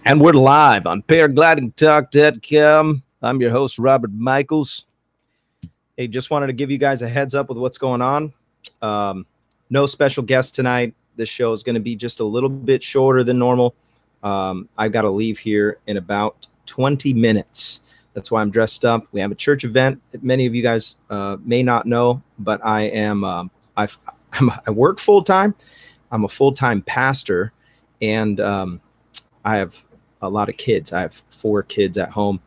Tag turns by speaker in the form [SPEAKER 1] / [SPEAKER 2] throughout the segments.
[SPEAKER 1] And we're live on paraglidingtalk.com. I'm your host, Robert Michaels. Hey, just wanted to give you guys a heads up with what's going on. No special guest tonight. This show is going to be just a little bit shorter than normal. I've got to leave here in about 20 minutes. That's why I'm dressed up. We have a church event that many of you guys may not know, but I am I work full-time. I'm a full-time pastor, and I have a lot of kids. I have 4 kids at home,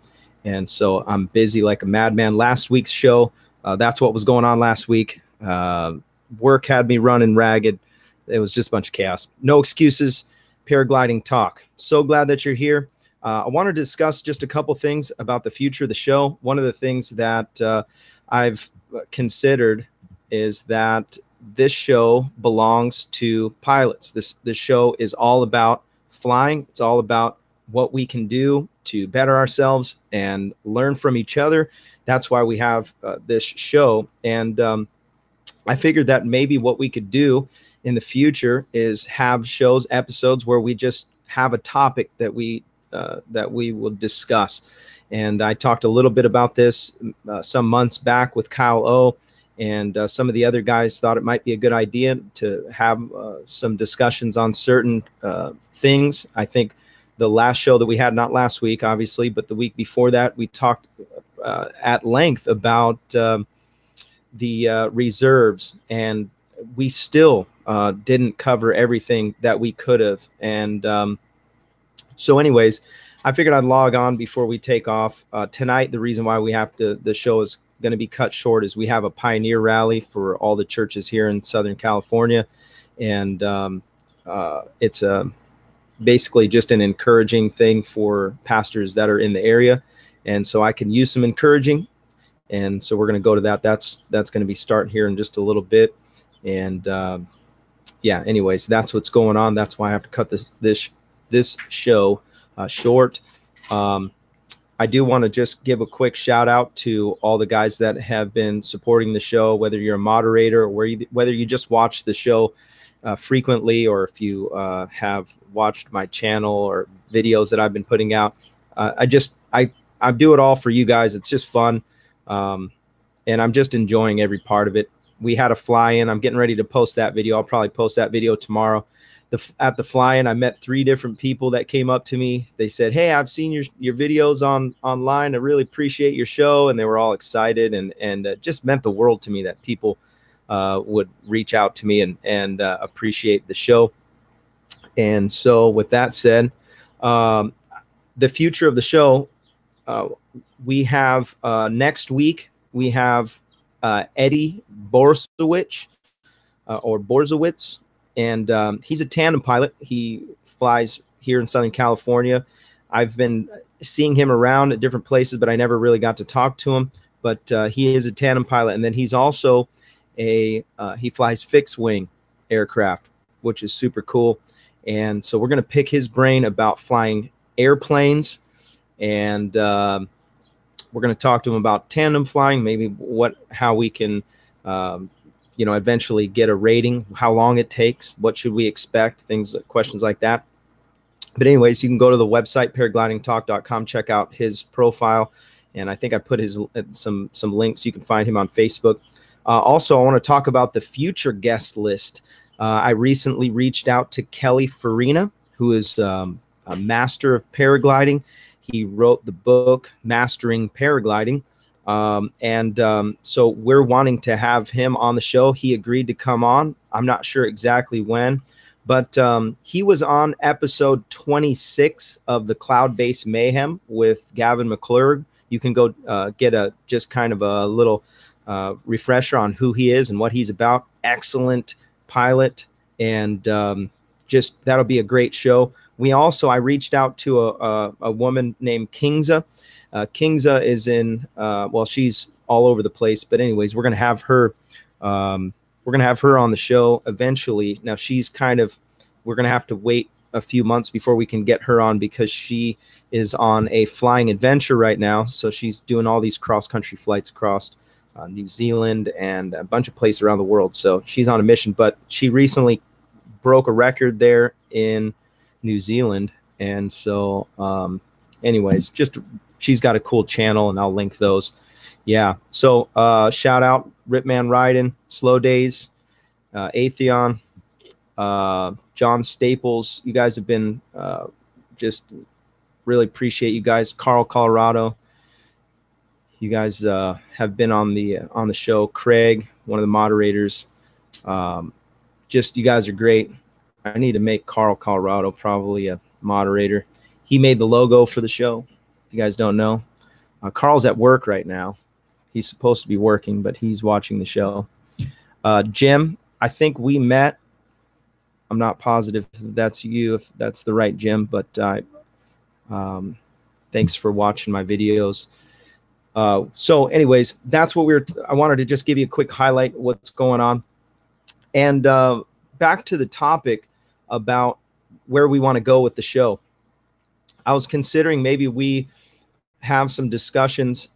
[SPEAKER 1] and so I'm busy like a madman. Last week's show, that's what was going on last week. Work had me running ragged. It was just a bunch of chaos. No excuses. Paragliding talk. So glad that you're here. I want to discuss just a couple things about the future of the show. One of the things that I've considered is that this show belongs to pilots. This show is all about flying. It's all about what we can do to better ourselves and learn from each other. That's why we have this show. And I figured that maybe what we could do in the future is have shows, episodes where we just have a topic that we will discuss. And I talked a little bit about this some months back with Kyle O. And some of the other guys thought it might be a good idea to have some discussions on certain things. I think the last show that we had, not last week, obviously, but the week before that, we talked at length about the reserves, and we still didn't cover everything that we could have. And so anyways, I figured I'd log on before we take off. Tonight, the reason why we have to, the show is going to be cut short, is we have a pioneer rally for all the churches here in Southern California. And it's basically just an encouraging thing for pastors that are in the area. And so I can use some encouraging. And so we're going to go to that. That's going to be starting here in just a little bit. And yeah, anyways, that's what's going on. That's why I have to cut this show short. I do want to just give a quick shout out to all the guys that have been supporting the show, whether you're a moderator or whether you just watch the show frequently, or if you have watched my channel or videos that I've been putting out. I do it all for you guys. It's just fun. And I'm just enjoying every part of it. We had a fly-in. I'm getting ready to post that video. I'll probably post that video tomorrow. At the fly-in, I met 3 different people that came up to me. They said, "Hey, I've seen your videos online. I really appreciate your show." And they were all excited, and it just meant the world to me that people would reach out to me and appreciate the show. And so with that said, the future of the show, we have next week, we have Eddie Borzowicz, or Borzowicz. And he's a tandem pilot. He flies here in Southern California. I've been seeing him around at different places, but I never really got to talk to him. But he is a tandem pilot. And then he's also he flies fixed wing aircraft, which is super cool. And so we're going to pick his brain about flying airplanes. And we're going to talk to him about tandem flying, maybe how we can eventually get a rating, how long it takes, what should we expect, questions like that. But anyways, you can go to the website, paraglidingtalk.com, check out his profile. And I think I put some links. You can find him on Facebook. Also, I want to talk about the future guest list. I recently reached out to Kelly Farina, who is a master of paragliding. He wrote the book, Mastering Paragliding. So we're wanting to have him on the show. He agreed to come on. I'm not sure exactly when, but he was on episode 26 of the Cloud-Based Mayhem with Gavin McClurg. You can go get just kind of a little refresher on who he is and what he's about. Excellent pilot, and just that'll be a great show. I reached out to a woman named Kingza. Kingza is in, she's all over the place, but anyways, we're going to have her on the show eventually. Now we're going to have to wait a few months before we can get her on, because she is on a flying adventure right now. So she's doing all these cross-country flights across New Zealand and a bunch of places around the world. So she's on a mission, but she recently broke a record there in New Zealand, And so, anyways, just she's got a cool channel, and I'll link those. Yeah. So shout out Ripman Ryden, Slow Days, Aviation, John Staples. You guys have been just really appreciate you guys. Carl, Colorado. You guys have been on the show. Craig, one of the moderators. Just you guys are great. I need to make Carl, Colorado probably a moderator. He made the logo for the show. If you guys don't know, Carl's at work right now. He's supposed to be working, but he's watching the show. Jim, I think we met. I'm not positive if that's you, if that's the right Jim, but thanks for watching my videos. So anyways, that's what I wanted to just give you a quick highlight of what's going on. And back to the topic about where we want to go with the show. I was considering maybe we have some discussions.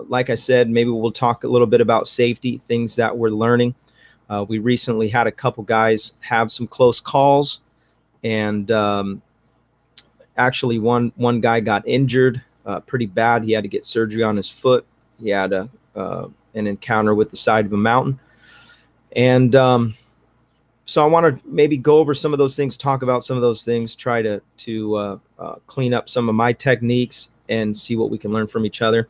[SPEAKER 1] Like I said, maybe we'll talk a little bit about safety, things that we're learning. We recently had a couple guys have some close calls, and actually one guy got injured pretty bad. He had to get surgery on his foot. He had an encounter with the side of a mountain. And so I want to maybe go over some of those things, talk about some of those things, try to clean up some of my techniques and see what we can learn from each other.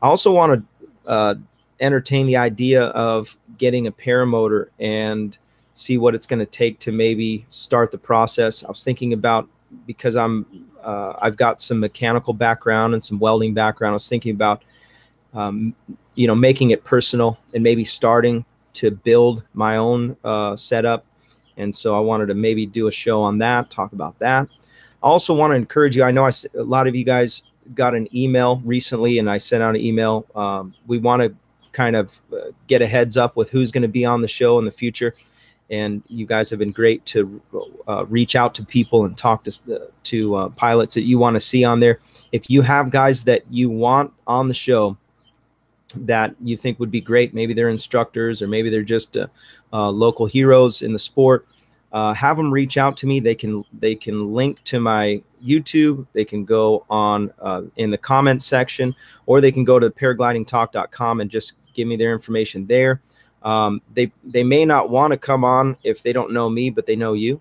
[SPEAKER 1] I also want to entertain the idea of getting a paramotor and see what it's going to take to maybe start the process. I was thinking about, because I've got some mechanical background and some welding background. I was thinking about, making it personal and maybe starting to build my own setup. And so I wanted to maybe do a show on that, talk about that. I also want to encourage you. I know a lot of you guys got an email recently, and I sent out an email. We want to kind of get a heads up with who's going to be on the show in the future. And you guys have been great to reach out to people and talk to pilots that you want to see on there. If you have guys that you want on the show that you think would be great, maybe they're instructors or maybe they're just local heroes in the sport, have them reach out to me. They can link to my YouTube. They can go on in the comment section, or they can go to paraglidingtalk.com and just give me their information there. They may not want to come on if they don't know me, but they know you.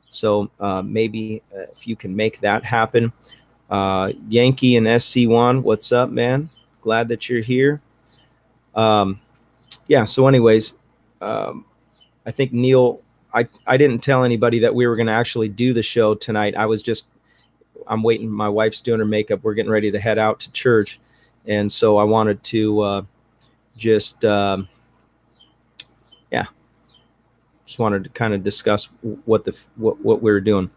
[SPEAKER 1] So maybe if you can make that happen. Yankee and SC1, what's up, man? Glad that you're here. Yeah, so anyways, I think Neil, I didn't tell anybody that we were going to actually do the show tonight. I'm waiting. My wife's doing her makeup. We're getting ready to head out to church. And so I wanted to just wanted to kind of discuss what we were doing.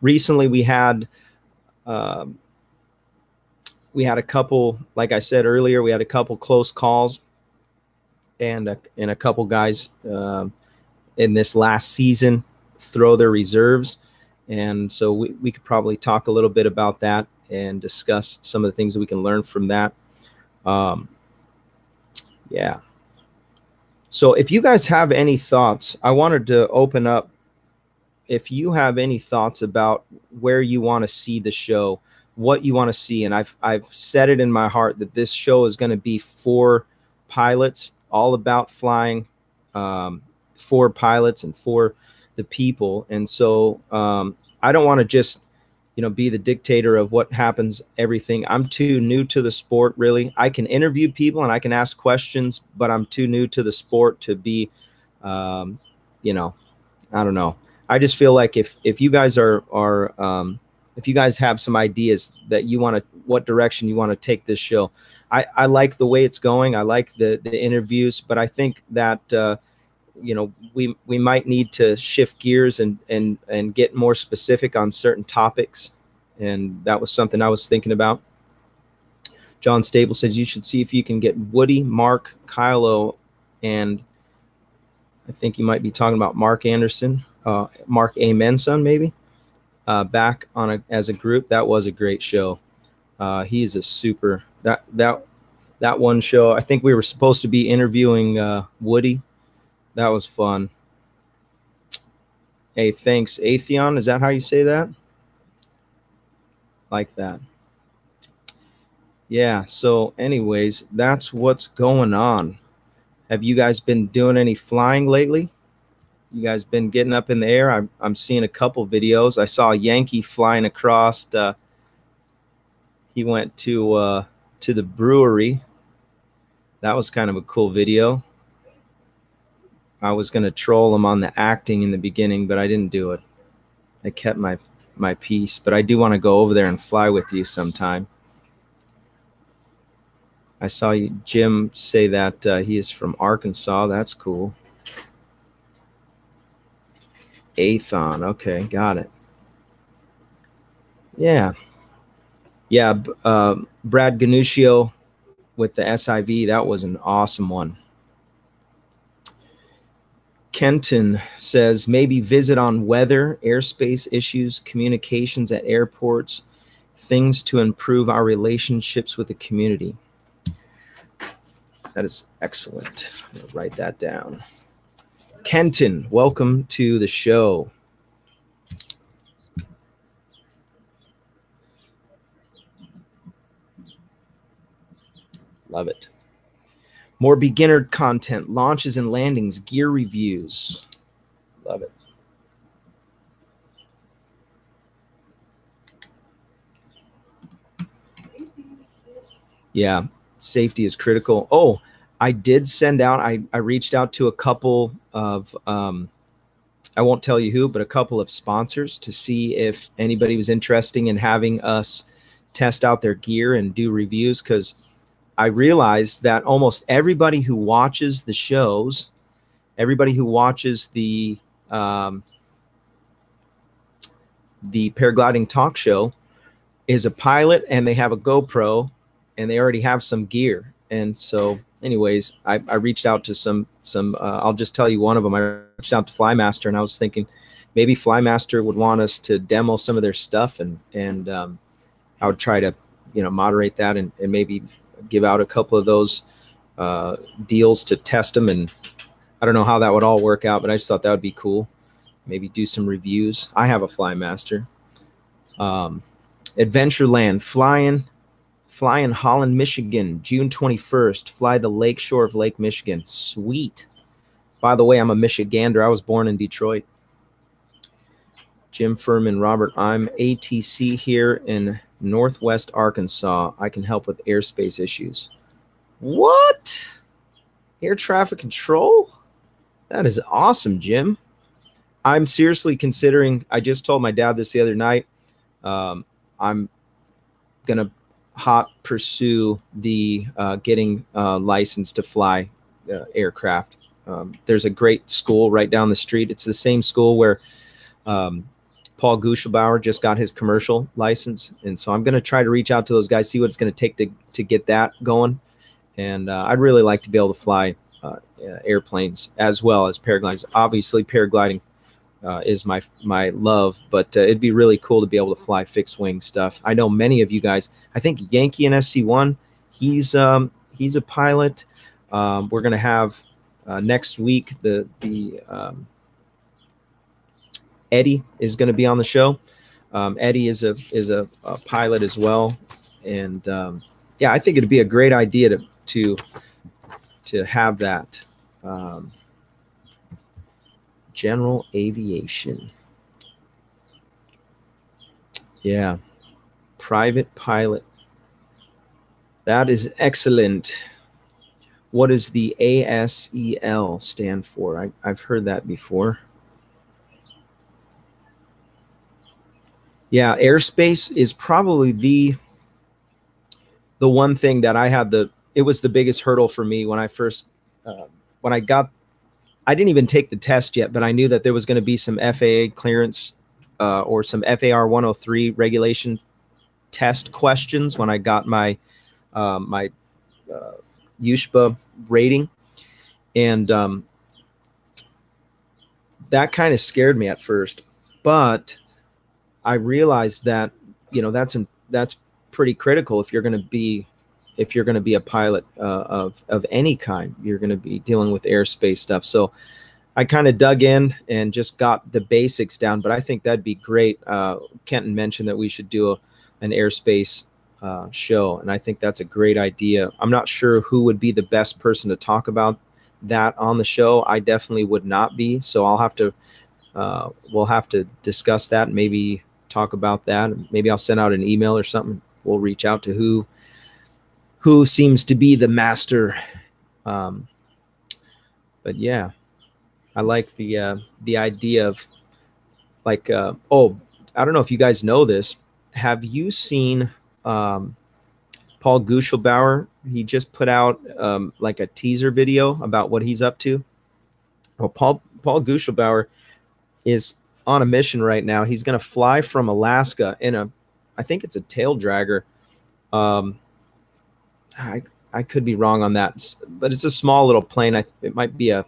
[SPEAKER 1] Recently we had a couple, like I said earlier, we had a couple close calls, and a couple guys in this last season throw their reserves. And so we could probably talk a little bit about that and discuss some of the things that we can learn from that. Yeah. So if you guys have any thoughts, I wanted to open up. If you have any thoughts about where you want to see the show, what you want to see, and I've set it in my heart that this show is going to be for pilots, all about flying, for pilots and for the people. And so I don't want to just be the dictator of what happens, everything. I'm too new to the sport, really. I can interview people and I can ask questions, but I'm too new to the sport to be, I don't know. I just feel like if you guys if you guys have some ideas that you want to, what direction you want to take this show, I like the way it's going. I like the interviews, but I think that, we might need to shift gears and get more specific on certain topics. And that was something I was thinking about. John Stable says you should see if you can get Woody, Mark, Kylo, and I think you might be talking about Mark Anderson, Mark Amenson, maybe, back on as a group. That was a great show. He is a super, that one show. I think we were supposed to be interviewing Woody. That was fun. Hey, thanks, Aviation. Is that how you say that? like that. Yeah, so anyways, that's what's going on. Have you guys been doing any flying lately? You guys been getting up in the air? I'm seeing a couple videos. I saw a Yankee flying across. He went to the brewery. That was kind of a cool video. I was going to troll him on the acting in the beginning, but I didn't do it. I kept my peace, but I do want to go over there and fly with you sometime. I saw Jim say that he is from Arkansas. That's cool. Athon. Okay, got it. Yeah. Yeah, Brad Ganuccio with the SIV, that was an awesome one. Kenton says, maybe visit on weather, airspace issues, communications at airports, things to improve our relationships with the community. That is excellent. I'm going to write that down. Kenton, welcome to the show. Love it. More beginner content, launches and landings, gear reviews. Love it. Yeah, safety is critical. Oh, I did send out, I reached out to a couple of, I won't tell you who, but a couple of sponsors to see if anybody was interested in having us test out their gear and do reviews, because I realized that almost everybody who watches the shows, everybody who watches the paragliding talk show is a pilot, and they have a GoPro, and they already have some gear. And so anyways, I reached out to some I'll just tell you one of them. I reached out to Flymaster, and I was thinking maybe Flymaster would want us to demo some of their stuff, and I would try to, you know, moderate that and maybe give out a couple of those deals to test them. And I don't know how that would all work out, but I just thought that would be cool. Maybe do some reviews. I have a Flymaster. Adventureland, flying Holland, Michigan, June 21st. Fly the lake shore of Lake Michigan. Sweet. By the way, I'm a Michigander. I was born in Detroit. Jim Furman, Robert, I'm ATC here in Northwest Arkansas. I can help with airspace issues. What? Air traffic control? That is awesome, Jim. I'm seriously considering, I just told my dad this the other night, I'm going to hot pursue the getting licensed to fly aircraft. There's a great school right down the street. It's the same school where Paul Guschelbauer just got his commercial license. And so I'm going to try to reach out to those guys, see what it's going to take to get that going. And I'd really like to be able to fly airplanes as well as paragliding. Obviously, paragliding is my love, but it'd be really cool to be able to fly fixed wing stuff. I know many of you guys, I think Yankee in SC1, he's a pilot. We're going to have next week, Eddie is going to be on the show. Eddie is a pilot as well. And yeah, I think it'd be a great idea to have that. General aviation. Yeah. Private pilot. That is excellent. What does the ASEL stand for? I've heard that before. Yeah, airspace is probably the one thing that I had it was the biggest hurdle for me when I first, I didn't even take the test yet, but I knew that there was going to be some FAA clearance or some FAR 103 regulation test questions when I got my USHPA rating. And that kind of scared me at first, but I realized that, you know, that's pretty critical if you're going to be a pilot of any kind. You're going to be dealing with airspace stuff. So I kind of dug in and just got the basics down, but I think that'd be great. Kenton mentioned that we should do an airspace show, and I think that's a great idea. I'm not sure who would be the best person to talk about that on the show. I definitely would not be, so I'll have to we'll have to discuss that and maybe talk about that. Maybe I'll send out an email or something. We'll reach out to who seems to be the master. But yeah, I like the idea of like oh, I don't know if you guys know this. Have you seen Paul Guschelbauer? He just put out like a teaser video about what he's up to. Well, Paul Guschelbauer is on a mission right now. He's going to fly from Alaska in I think it's a tail dragger. I could be wrong on that, but it's a small little plane. It might be a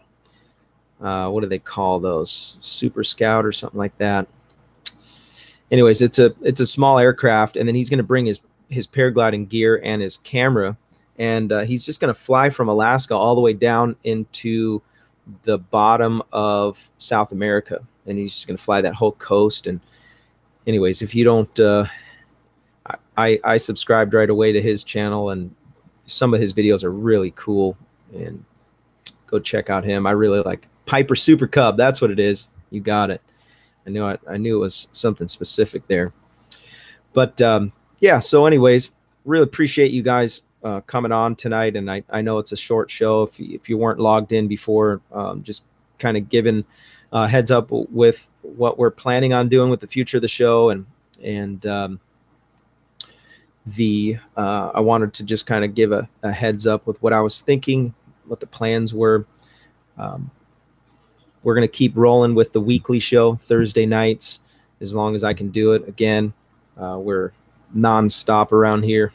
[SPEAKER 1] what do they call those? Super Scout or something like that. Anyways, it's a small aircraft, and then he's going to bring his paragliding gear and his camera, and he's just going to fly from Alaska all the way down into the bottom of South America, and he's just going to fly that whole coast. And anyways, if you don't, I subscribed right away to his channel, and some of his videos are really cool, and go check out him. I really like Piper Super Cub. That's what it is. You got it. I knew it was something specific there. But yeah, so anyways, really appreciate you guys coming on tonight. And I know it's a short show. If you weren't logged in before, just kind of giving heads up with what we're planning on doing with the future of the show. And I wanted to just kind of give a heads up with what I was thinking, what the plans were. We're going to keep rolling with the weekly show Thursday nights as long as I can do it. Again, we're nonstop around here.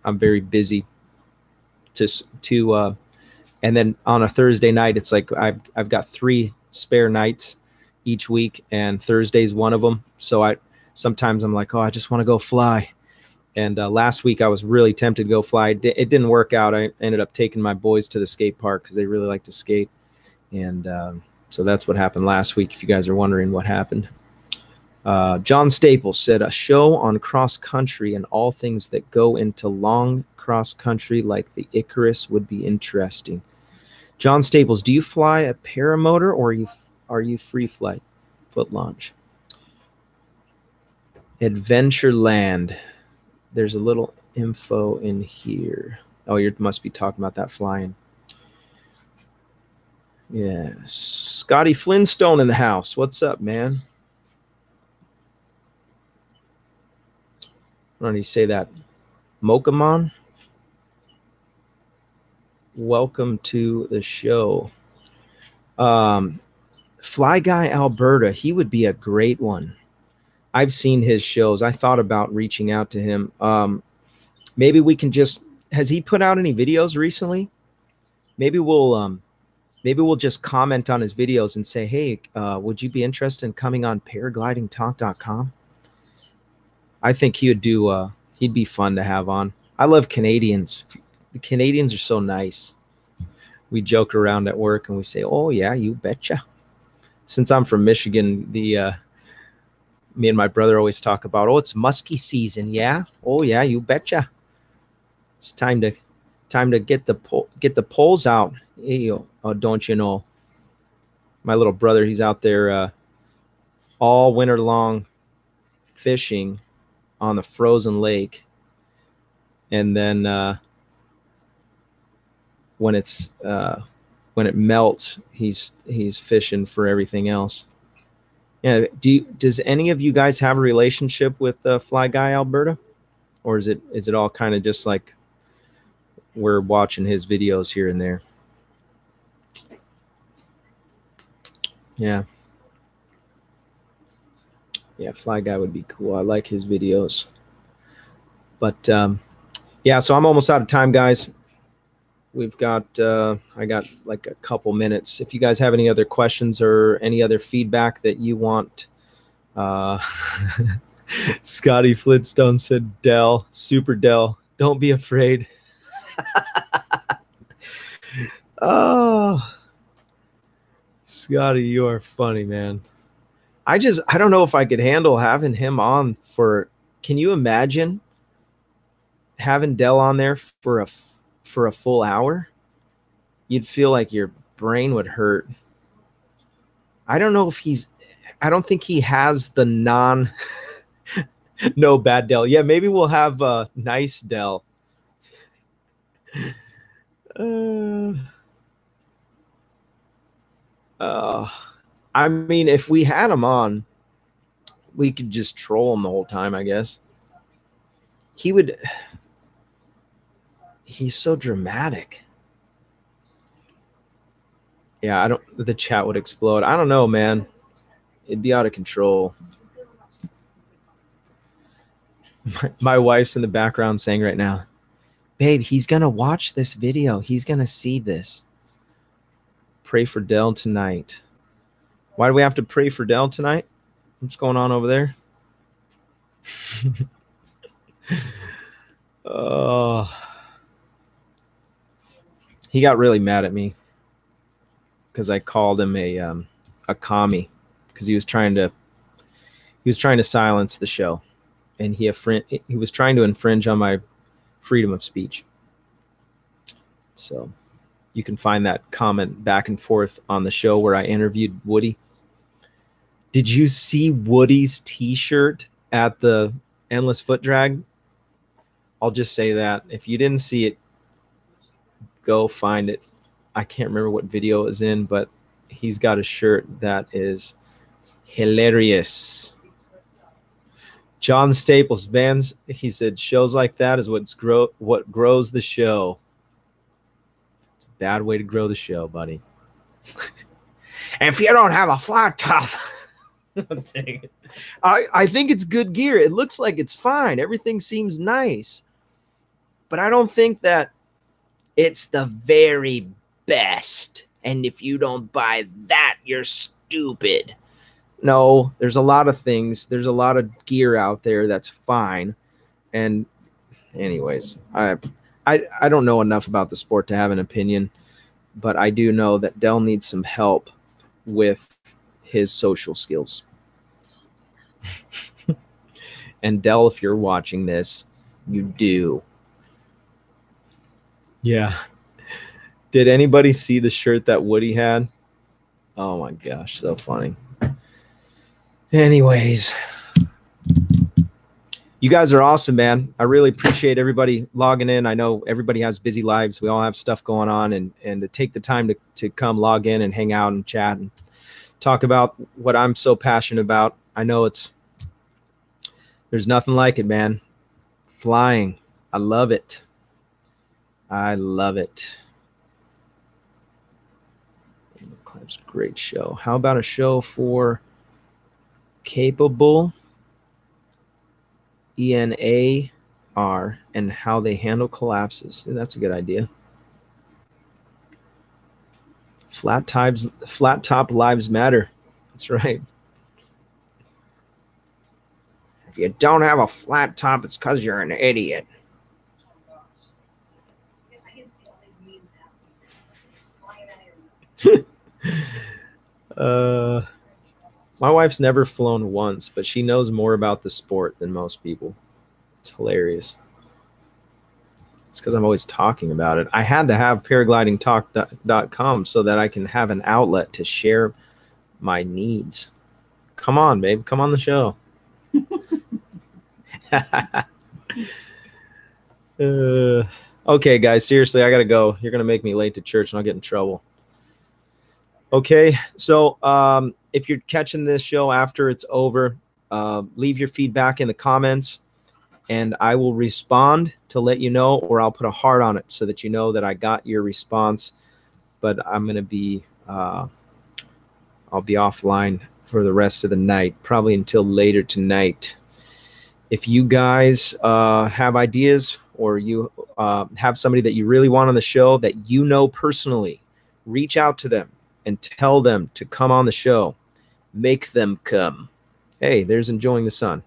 [SPEAKER 1] I'm very busy and then on a Thursday night, it's like I've got 3 spare nights each week, and Thursday's one of them. So sometimes I'm like, oh, I just want to go fly. And last week I was really tempted to go fly. It didn't work out. I ended up taking my boys to the skate park because they really like to skate. And so that's what happened last week, if you guys are wondering what happened. John Staples said, a show on cross country and all things that go into long cross country like the Icarus would be interesting. John Staples, do you fly a paramotor, or are you free flight, foot launch? Adventureland. There's a little info in here. Oh, you must be talking about that flying. Yes. Scotty Flintstone in the house. What's up, man? Why don't you say that? Mokamon, welcome to the show. Fly Guy Alberta, he would be a great one. I've seen his shows. I thought about reaching out to him. Maybe we can has he put out any videos recently? Maybe we'll just comment on his videos and say, hey, would you be interested in coming on paraglidingtalk.com? I think he would do, he'd be fun to have on. I love Canadians. The Canadians are so nice. We joke around at work and we say, oh yeah, you betcha. Since I'm from Michigan, me and my brother always talk about, oh, it's muskie season. Yeah. Oh yeah, you betcha. It's time to get the poles out. Hey, oh, don't you know? My little brother, he's out there all winter long fishing on the frozen lake, and then when it melts, he's fishing for everything else. Yeah. Does any of you guys have a relationship with Fly Guy Alberta, or is it all kind of just like we're watching his videos here and there? Yeah. Yeah, Fly Guy would be cool. I like his videos. But yeah, so I'm almost out of time, guys. We've got I got like a couple minutes. If you guys have any other questions or any other feedback that you want, Scotty Flintstone said, Dell, Super Dell, don't be afraid. Oh, Scotty, you are funny, man. I don't know if I could handle having him on for Can you imagine having Dell on there for a full hour? You'd feel like your brain would hurt. I don't know if I don't think he has the no bad Dell. Yeah, maybe we'll have a nice Dell. I mean, if we had him on, we could just troll him the whole time, I guess. He's so dramatic. Yeah, the chat would explode. I don't know, man. It'd be out of control. My wife's in the background saying right now, babe, he's going to watch this video. He's going to see this. Pray for Dell tonight. Why do we have to pray for Dell tonight? What's going on over there? He got really mad at me because I called him a commie because he was trying to silence the show, and he was trying to infringe on my freedom of speech. So you can find that comment back and forth on the show where I interviewed Woody. Did you see Woody's t-shirt at the Endless Foot Drag? I'll just say that. If you didn't see it, go find it. I can't remember what video it was in, but he's got a shirt that is hilarious. John Staples, bands, he said, shows like that is what grows the show. It's a bad way to grow the show, buddy. If you don't have a flat top, I think it's good gear. It looks like it's fine. Everything seems nice. But I don't think that it's the very best. And if you don't buy that, you're stupid. No, there's a lot of things. There's a lot of gear out there that's fine. And anyways, I don't know enough about the sport to have an opinion, but I do know that Dell needs some help with his social skills. And Dell, if you're watching this, you do. Yeah. Did anybody see the shirt that Woody had? Oh my gosh, so funny. Anyways, you guys are awesome, man. I really appreciate everybody logging in. I know everybody has busy lives. We all have stuff going on, and to take the time to come log in and hang out and chat and talk about what I'm so passionate about. I know there's nothing like it, man. Flying. I love it. I love it. It's a great show. How about a show for capable ENAR and how they handle collapses? That's a good idea. Flat top lives matter. That's right. If you don't have a flat top, it's because you're an idiot. My wife's never flown once, but she knows more about the sport than most people. It's hilarious. It's because I'm always talking about it. I had to have paraglidingtalk.com so that I can have an outlet to share my needs. Come on, babe. Come on the show. Okay, guys. Seriously, I got to go. You're going to make me late to church and I'll get in trouble. Okay, so if you're catching this show after it's over, leave your feedback in the comments, and I will respond to let you know, or I'll put a heart on it so that you know that I got your response. But I'm going to be, I'll be offline for the rest of the night, probably until later tonight. If you guys have ideas, or you have somebody that you really want on the show that you know personally, reach out to them and tell them to come on the show. Make them come. Hey, there's enjoying the sun.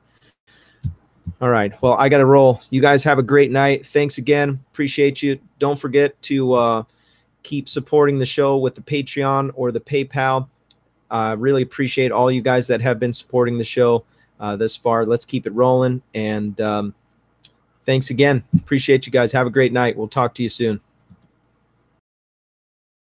[SPEAKER 1] All right. Well, I got to roll. You guys have a great night. Thanks again. Appreciate you. Don't forget to keep supporting the show with the Patreon or the PayPal. Really appreciate all you guys that have been supporting the show. this far. Let's keep it rolling. And thanks again. Appreciate you guys. Have a great night. We'll talk to you soon.